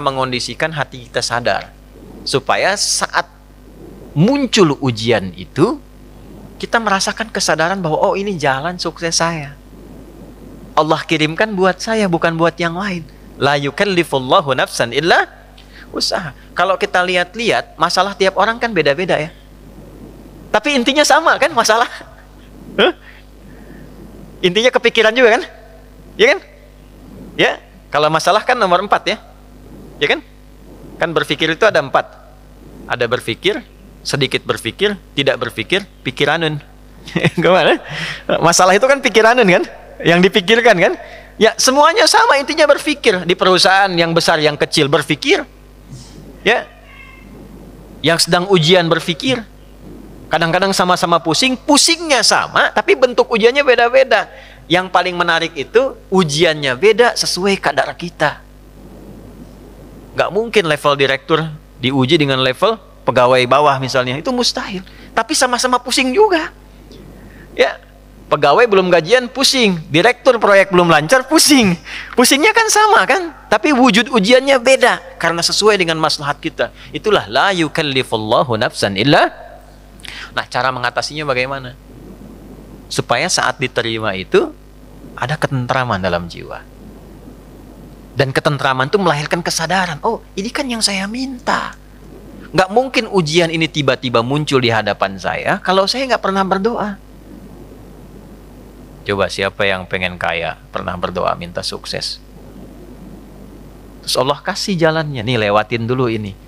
Mengondisikan hati kita sadar supaya saat muncul ujian itu kita merasakan kesadaran bahwa oh ini jalan sukses saya. Allah kirimkan buat saya, bukan buat yang lain. La yukallifullahu nafsan illa usaha. Kalau kita lihat-lihat, masalah tiap orang kan beda-beda ya. Tapi intinya sama kan masalah? Intinya kepikiran juga kan? Ya kan? Ya, kalau masalah kan nomor 4 ya. Ya kan? Kan berpikir itu ada 4. Ada berpikir, sedikit berpikir, tidak berpikir, pikiranun. Gimana? Masalah itu kan pikiranun kan? Yang dipikirkan kan? Ya semuanya sama, intinya berpikir. Di perusahaan yang besar, yang kecil berpikir. Ya. Yang sedang ujian berpikir. Kadang-kadang sama-sama pusing, pusingnya sama, tapi bentuk ujiannya beda-beda. Yang paling menarik itu ujiannya beda sesuai kadar kita. Gak mungkin level direktur diuji dengan level pegawai bawah misalnya, itu mustahil. Tapi sama-sama pusing juga. Ya, pegawai belum gajian pusing, direktur proyek belum lancar pusing. Pusingnya kan sama kan? Tapi wujud ujiannya beda karena sesuai dengan maslahat kita. Itulah la yukallifullahu nafsan illa. Nah, cara mengatasinya bagaimana? Supaya saat diterima itu ada ketentraman dalam jiwa. Dan ketentraman itu melahirkan kesadaran. Oh, ini kan yang saya minta. Nggak mungkin ujian ini tiba-tiba muncul di hadapan saya kalau saya nggak pernah berdoa. Coba siapa yang pengen kaya pernah berdoa minta sukses? Terus Allah kasih jalannya. Nih lewatin dulu ini.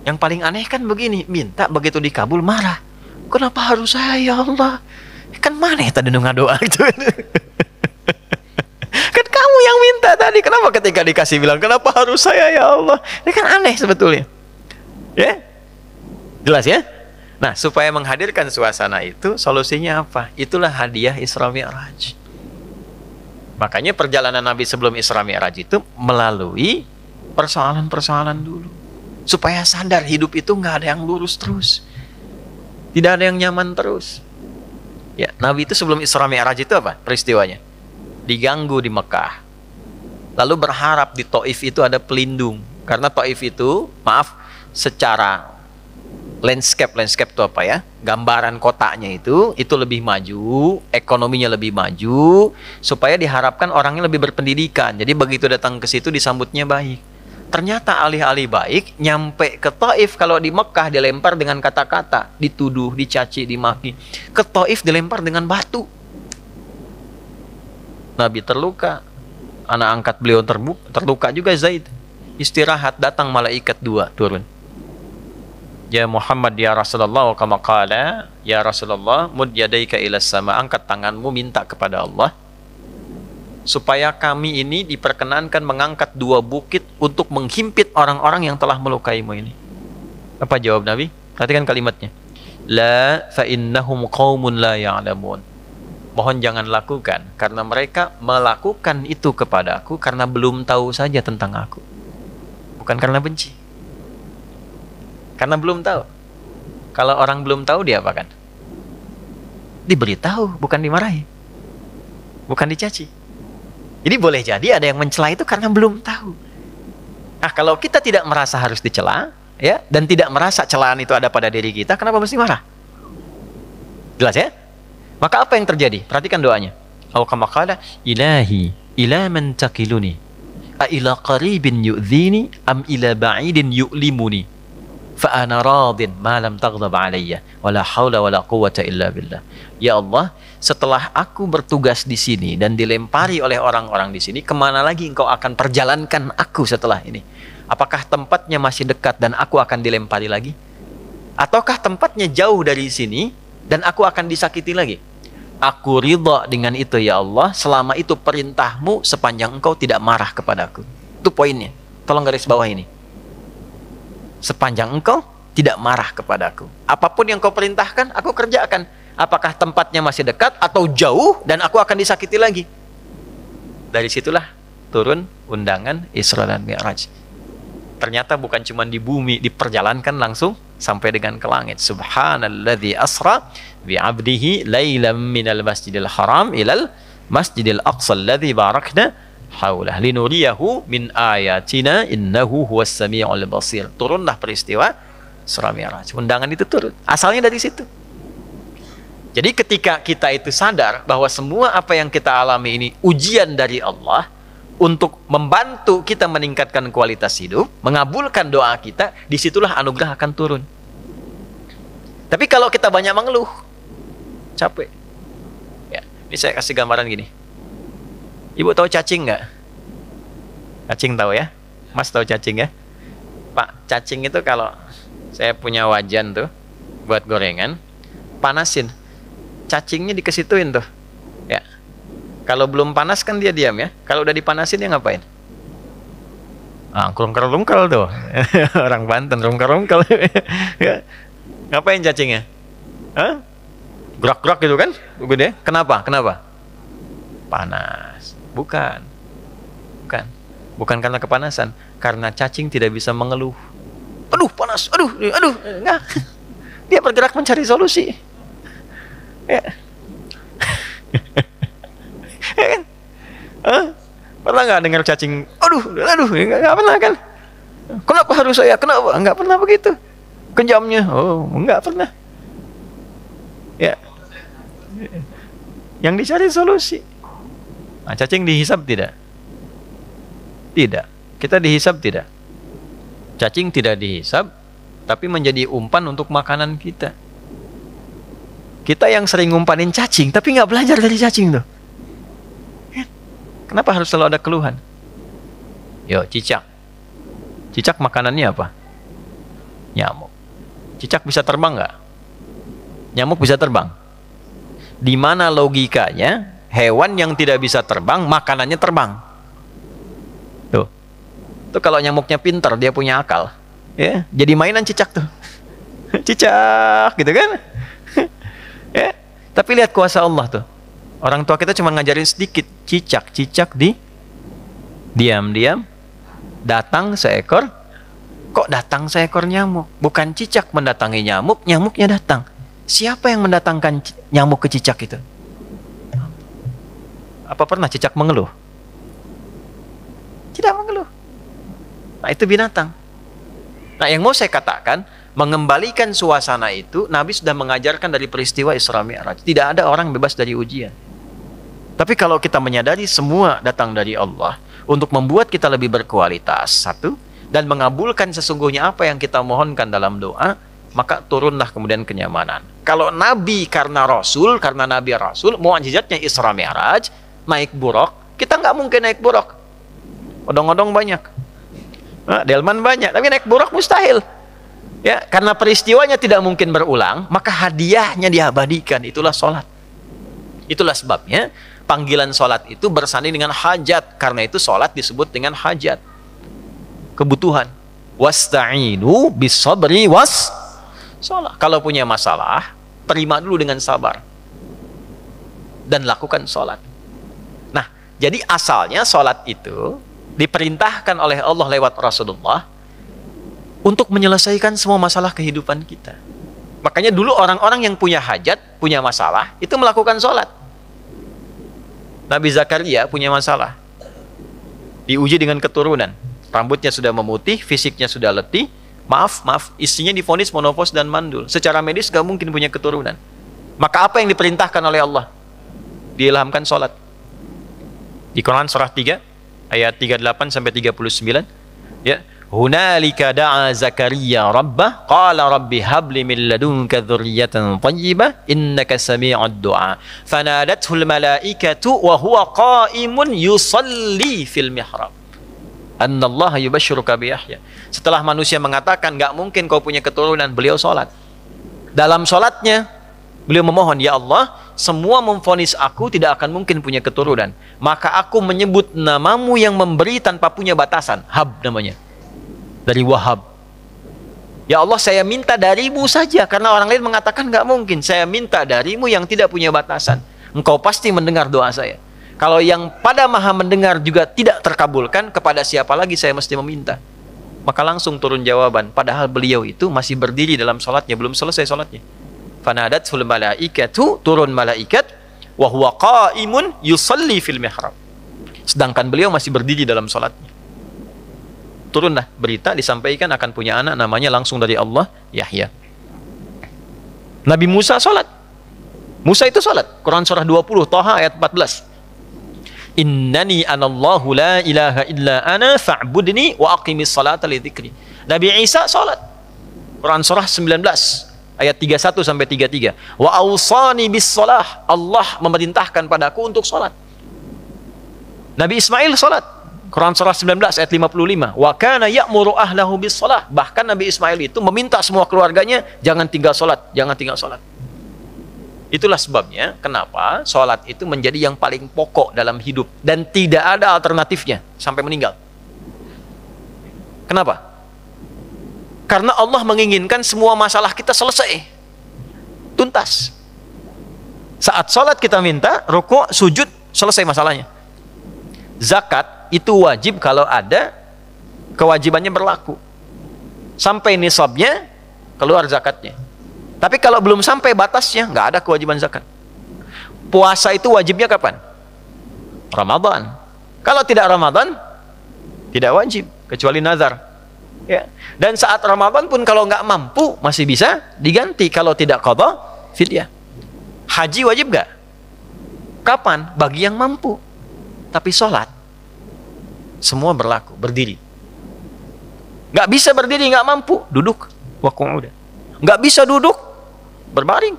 Yang paling aneh kan begini. Minta begitu dikabul marah. Kenapa harus saya ya Allah? Kan mana tadi doa gitu. Kan kamu yang minta tadi, kenapa ketika dikasih bilang kenapa harus saya ya Allah? Ini kan aneh sebetulnya. Ya? Jelas ya? Nah, supaya menghadirkan suasana itu, solusinya apa? Itulah hadiah Isra Mi'raj. Makanya perjalanan Nabi sebelum Isra Mi'raj itu melalui persoalan-persoalan dulu. Supaya sadar hidup itu nggak ada yang lurus terus. Tidak ada yang nyaman terus. Ya, Nabi itu sebelum Isra Mi'raj itu apa peristiwanya? Diganggu di Mekah, lalu berharap di Taif itu ada pelindung, karena Taif itu, maaf, secara landscape itu apa ya, gambaran kotanya itu lebih maju, ekonominya lebih maju, supaya diharapkan orangnya lebih berpendidikan. Jadi begitu datang ke situ disambutnya baik. Ternyata alih-alih baik, nyampe ke Taif, kalau di Mekah dilempar dengan kata-kata, dituduh, dicaci, dimaki. Ke Taif dilempar dengan batu. Nabi terluka, anak angkat beliau terluka juga Zaid. Istirahat, datang malaikat 2 turun. Ya Muhammad ya Rasulullah, kama qala ya Rasulullah, mud yadaika ila sama, angkat tanganmu minta kepada Allah supaya kami ini diperkenankan mengangkat 2 bukit untuk menghimpit orang-orang yang telah melukaimu ini. Apa jawab Nabi? Perhatikan kalimatnya. La fa innahum qaumun la ya'lamun. Mohon jangan lakukan, karena mereka melakukan itu kepada aku karena belum tahu saja tentang aku. Bukan karena benci. Karena belum tahu. Kalau orang belum tahu, dia apakan? Diberitahu, bukan dimarahi. Bukan dicaci. Jadi boleh jadi ada yang mencela itu karena belum tahu. Nah, kalau kita tidak merasa harus dicela, ya, dan tidak merasa celaan itu ada pada diri kita, kenapa mesti marah? Jelas ya? Maka apa yang terjadi? Perhatikan doanya. Aw kama qala ilahi ila man takiluni a ila qaribin yu'dhini am ila ba'idin yu'limuni fa ana radin ma lam taghdab alayya wala haula wala quwwata illa billah. Ya Allah, setelah aku bertugas di sini dan dilempari oleh orang-orang di sini, kemana lagi engkau akan perjalankan aku setelah ini? Apakah tempatnya masih dekat dan aku akan dilempari lagi? Ataukah tempatnya jauh dari sini dan aku akan disakiti lagi? Aku ridha dengan itu ya Allah, selama itu perintahmu sepanjang engkau tidak marah kepadaku. Itu poinnya. Tolong garis bawah ini. Sepanjang engkau tidak marah kepadaku. Apapun yang kau perintahkan, aku kerjakan. Apakah tempatnya masih dekat atau jauh dan aku akan disakiti lagi? Dari situlah turun undangan Isra dan Mi'raj. Ternyata bukan cuma di bumi diperjalankan langsung sampai dengan ke langit. Subhanalladzi asra bi 'abdihi lailan minal masjidil haram ilal masjidil aqsa alladzi barakna haulah linuriyahu min ayatina innahu huwas samiul basir. Turunlah peristiwa Isra Mi'raj. Undangan itu turun. Asalnya dari situ. Jadi ketika kita itu sadar bahwa semua apa yang kita alami ini ujian dari Allah untuk membantu kita meningkatkan kualitas hidup, mengabulkan doa kita, disitulah anugerah akan turun. Tapi kalau kita banyak mengeluh, capek. Ya, ini saya kasih gambaran gini. Ibu tahu cacing nggak? Cacing tahu ya? Mas tahu cacing ya? Pak, cacing itu kalau saya punya wajan tuh buat gorengan, panasin. Cacingnya dikesituin tuh. Ya. Kalau belum panas kan dia diam ya. Kalau udah dipanasin dia ngapain? Ah, rungkel-rungkel tuh. Orang Banten rungkel-rungkel. Ya. Ngapain cacingnya? Hah? Gerak-gerak gitu kan? Gede. Kenapa? Kenapa? Panas. Bukan. Bukan. Bukan karena kepanasan, karena cacing tidak bisa mengeluh. Aduh, panas. Aduh, enggak. Dia bergerak mencari solusi. Ya. Ya kan? Pernah nggak dengar cacing? Aduh, nggak pernah kan? Kenapa harus saya? Kenapa? Nggak pernah begitu. Kejamnya, oh, nggak pernah. Ya. Yang dicari solusi. Nah, cacing dihisap tidak? Tidak. Kita dihisap tidak? Cacing tidak dihisap, tapi menjadi umpan untuk makanan kita. Kita yang sering ngumpanin cacing, tapi nggak belajar dari cacing tuh. Kenapa harus selalu ada keluhan? Yo, cicak. Cicak makanannya apa? Nyamuk. Cicak bisa terbang nggak? Nyamuk bisa terbang. Di mana logikanya hewan yang tidak bisa terbang, makanannya terbang? Tuh. Tuh kalau nyamuknya pintar, dia punya akal. Ya, jadi mainan cicak tuh. Cicak, gitu kan? Ya, tapi lihat kuasa Allah tuh. Orang tua kita cuma ngajarin sedikit, cicak diam-diam datang seekor. Kok datang seekor nyamuk? Bukan cicak mendatangi nyamuk, nyamuknya datang. Siapa yang mendatangkan nyamuk ke cicak itu? Apa pernah cicak mengeluh? Tidak mengeluh. Nah, itu binatang. Nah, yang mau saya katakan, mengembalikan suasana itu, Nabi sudah mengajarkan dari peristiwa Isra Mi'raj. Tidak ada orang bebas dari ujian. Tapi kalau kita menyadari semua datang dari Allah untuk membuat kita lebih berkualitas, satu, dan mengabulkan sesungguhnya apa yang kita mohonkan dalam doa, maka turunlah kemudian kenyamanan. Kalau Nabi karena Rasul, karena Nabi Rasul, mu'jizatnya Isra Mi'raj, naik buruk, kita nggak mungkin naik buruk. Odong-odong banyak. Nah, delman banyak, tapi naik buruk mustahil. Ya, karena peristiwanya tidak mungkin berulang, maka hadiahnya diabadikan. Itulah sholat. Itulah sebabnya panggilan sholat itu bersanding dengan hajat. Karena itu sholat disebut dengan hajat, kebutuhan. Wasta'inu bis-sabri sholat. Kalau punya masalah, terima dulu dengan sabar dan lakukan sholat. Nah, jadi asalnya sholat itu diperintahkan oleh Allah lewat Rasulullah untuk menyelesaikan semua masalah kehidupan kita. Makanya dulu orang-orang yang punya hajat, punya masalah, itu melakukan sholat. Nabi Zakaria punya masalah. Diuji dengan keturunan. Rambutnya sudah memutih, fisiknya sudah letih. Maaf, istrinya divonis menopause dan mandul. Secara medis gak mungkin punya keturunan. Maka apa yang diperintahkan oleh Allah? Diilhamkan sholat. Di Quran surah 3, ayat 38-39. Ya. Hunalika da'a Zakaria rabbah qala rabbi habli min ladunka dzurriyyatan thayyibah innaka sami'ud du'a fanadathul malaikatu wa huwa qa'imun yusalli fil mihrab annallaha yubashshiruka bi Yahya. Setelah manusia mengatakan enggak mungkin kau punya keturunan, beliau salat. Dalam salatnya beliau memohon, ya Allah, semua memvonis aku tidak akan mungkin punya keturunan, maka aku menyebut namamu yang memberi tanpa punya batasan. Hab namanya, dari Wahab. Ya Allah, saya minta darimu saja, karena orang lain mengatakan nggak mungkin. Saya minta darimu yang tidak punya batasan. Engkau pasti mendengar doa saya. Kalau yang pada maha mendengar juga tidak terkabulkan, kepada siapa lagi saya mesti meminta? Maka langsung turun jawaban. Padahal beliau itu masih berdiri dalam sholatnya, belum selesai sholatnya. Fanadatul malaikatu, turun malaikat, wa huwa qaimun yusalli fil mihrab. Sedangkan beliau masih berdiri dalam sholatnya. Turunlah berita, disampaikan akan punya anak, namanya langsung dari Allah, Yahya. Nabi Musa sholat. Musa itu sholat. Quran surah 20, Thaha ayat 14. Innani anallahu la ilaha illa ana fa'budni wa aqimis salata li dzikri. Nabi Isa salat. Quran surah 19 ayat 31 sampai 33. Wa awsani bis shalah. Allah memerintahkan padaku untuk salat. Nabi Ismail salat. Quran surah 19 ayat 55. Wa kana ya'muru ahlahu bis shalah. Bahkan Nabi Ismail itu meminta semua keluarganya jangan tinggal salat, jangan tinggal salat. Itulah sebabnya kenapa sholat itu menjadi yang paling pokok dalam hidup dan tidak ada alternatifnya sampai meninggal. Kenapa? Karena Allah menginginkan semua masalah kita selesai, tuntas. Saat sholat kita minta rukuk, sujud, selesai masalahnya. Zakat itu wajib kalau ada kewajibannya berlaku. Sampai nisabnya keluar zakatnya. Tapi kalau belum sampai batasnya, nggak ada kewajiban zakat. Puasa itu wajibnya kapan? Ramadan. Kalau tidak Ramadan, tidak wajib, kecuali nazar. Ya. Dan saat Ramadan pun kalau nggak mampu, masih bisa diganti. Kalau tidak qadha, fidyah. Haji wajib nggak? Kapan? Bagi yang mampu. Tapi sholat, semua berlaku, berdiri. Nggak bisa berdiri, nggak mampu, duduk. Wa qu'uda. Nggak bisa duduk, berbaring.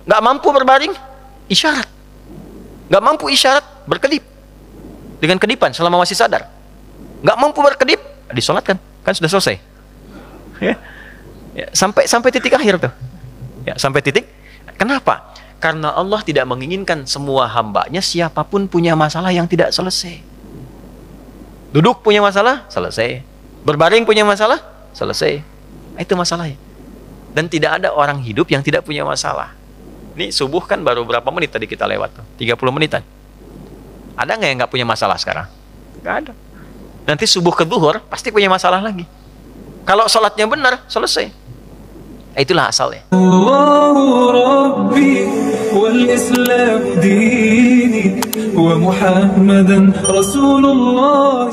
Nggak mampu berbaring, isyarat. Nggak mampu isyarat, berkedip. Dengan kedipan selama masih sadar. Nggak mampu berkedip, disolatkan. Kan sudah selesai. Ya. Ya, sampai titik akhir tuh. Ya, sampai titik. Kenapa? Karena Allah tidak menginginkan semua hambanya siapapun punya masalah yang tidak selesai. Duduk punya masalah, selesai. Berbaring punya masalah, selesai. Itu masalahnya. Dan tidak ada orang hidup yang tidak punya masalah. Ini subuh kan baru berapa menit tadi kita lewat tuh? 30 menitan. Ada nggak yang nggak punya masalah sekarang? Nggak ada. Nanti subuh ke zuhur pasti punya masalah lagi. Kalau sholatnya benar, selesai. Itulah asalnya. Allahu Rabbi wal Islam dini wa Muhammadan Rasulullah.